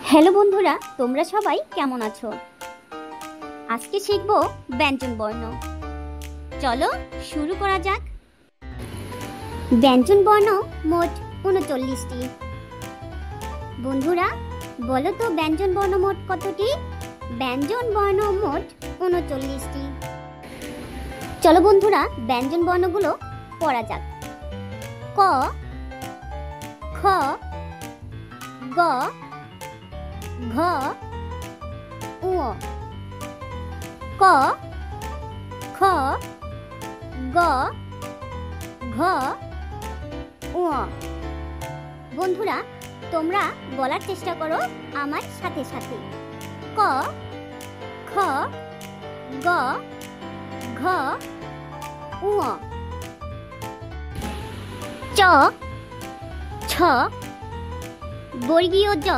Hello বন্ধুরা, তোমরা সবাই কেমন আছো? আজকে শিখব ব্যঞ্জন বর্ণ। চলো শুরু করা যাক। ব্যঞ্জন বর্ণ মোট ৩৯টি। বন্ধুরা বলো তো ব্যঞ্জন বর্ণ মোট কতটি? ব্যঞ্জন বর্ণ মোট ৩৯টি। চলো বন্ধুরা ব্যঞ্জন বর্ণগুলো পড়া যাক। ক, খ, গ, ঘ, ঙ। ক, খ, গ, ঘ, ঙ। বন্ধুরা তোমরা বলার চেষ্টা করো আমার সাথে সাথে। ক, খ, গ, ঘ, ঙ। চ, ছ, বর্গীয় জ,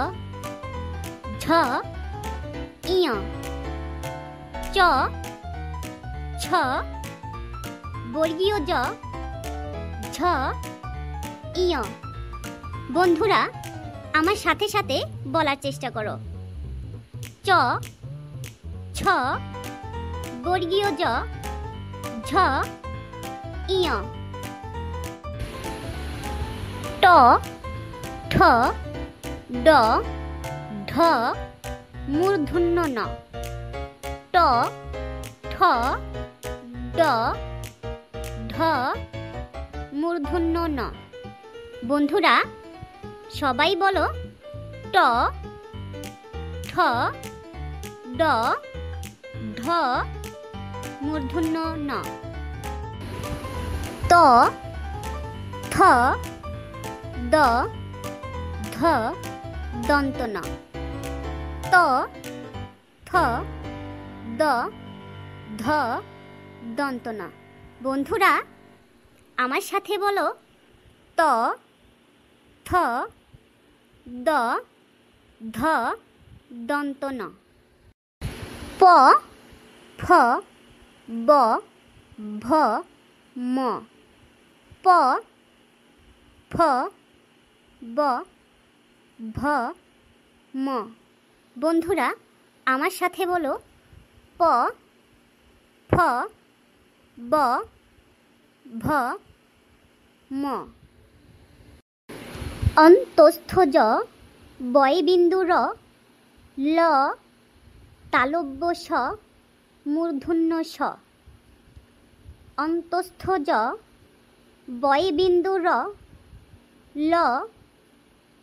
ঝ, ইয়। চ, ছ, বর্গীয় জ, ঝ, ইয়। বন্ধুরা আমার সাথে সাথে বলার চেষ্টা করো। চ, ছ, বর্গীয় জ, ঝ, ইয়। ট, ঠ, ড, ঢ, মূর্ধন্য ন। ট, ঠ, ড, ঢ, মূর্ধন্য ন। বন্ধুরা সবাই বলো ট, ঠ, ড, ঢ, মূর্ধন্য ন। ত, থ, দ, ধ, দন্ত ন। ত, থ, দ, ধ, দন্ত ন। বন্ধুরা আমার সাথে বলো ত, থ, দ, ধ, দন্ত ন। প, ফ, ব, ভ, ম। প, ফ, ব, ভ, ম। বন্ধুরা আমার সাথে বলো প, ফ, ব, ভ, ম। অন্তস্থ জ, বয়বিন্দু র, ল, তালব্য স, মূর্ধন্য স। অন্তস্থ জ, বয়বিন্দু র, ল,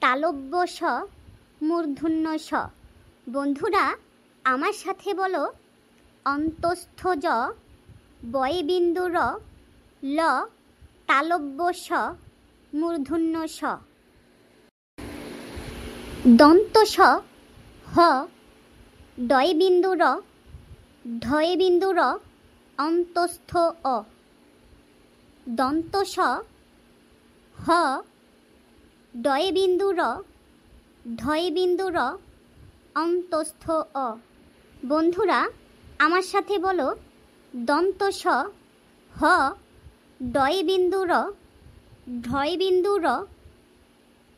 তালব্য স, মূর্ধন্য স। বন্ধুরা আমার সাথে বলো অন্তস্থ জ, বয়বিন্দু র, ল, তালব্য স, মূর্ধন্য স। দন্ত স, হ, ডয়বিন্দু র, ঢয়বিন্দু র, অন্তস্থ অ। দন্ত স, হ, ডয়বিন্দু র, ঢয়বিন্দু র, অন্তস্থ অ। বন্ধুরা আমার সাথে বলো দন্ত স, হ, ডয়বিন্দু র, ঢয়বিন্দু র,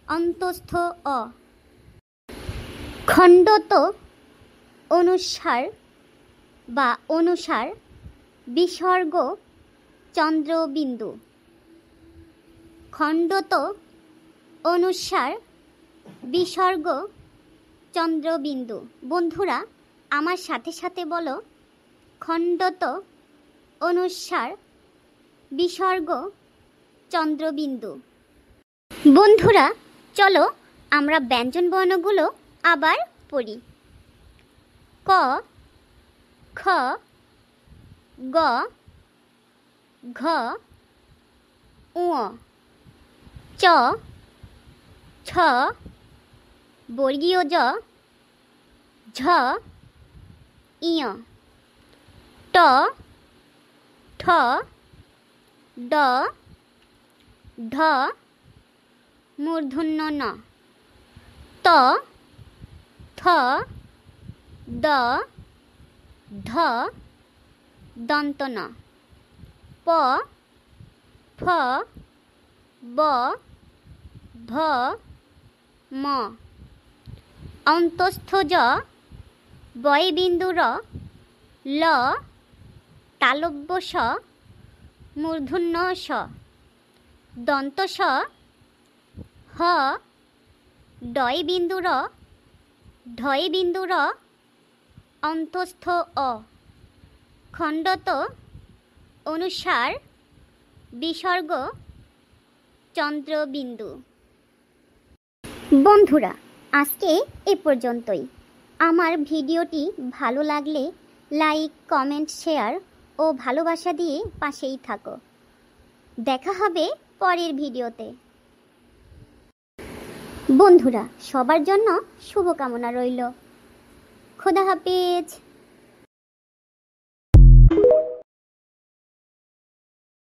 অন্তস্থ অ। খণ্ডত অনুসার বা অনুসার বিসর্গ চন্দ্রবিন্দু। খণ্ডত অনুসার বিসর্গ চন্দ্রবিন্দু। বন্ধুরা আমার সাথে সাথে বলো খণ্ডত অনুসার বিসর্গ চন্দ্রবিন্দু। বন্ধুরা চলো আমরা ব্যঞ্জন বর্ণগুলো আবার পড়ি। ক, খ, গ, ঘ, ঙ। চ, ছ, বর্গীয় জ, ঝ, ইয়। ট, ঠ, ড, ঢ, মূর্ধন্য ন। ত, থ, দ, ধ, দন্ত ন। প, ফ, ব, ভ, ম। অন্তস্থ জ, বয়বিন্দু র, ল, তালব্য স, মূর্ধন্য স, দন্ত স, হ, ডয়বিন্দু র, ঢয়বিন্দু র, অন্তস্থ অ, খণ্ডত, অনুসার, বিসর্গ, চন্দ্রবিন্দু। বন্ধুরা, আজকে এ পর্যন্তই। আমার ভিডিওটি ভালো লাগলে লাইক, কমেন্ট, শেয়ার ও ভালোবাসা দিয়ে পাশেই থাকো। দেখা হবে পরের ভিডিওতে। বন্ধুরা, সবার জন্য শুভকামনা রইল। খোদা হাফেজ।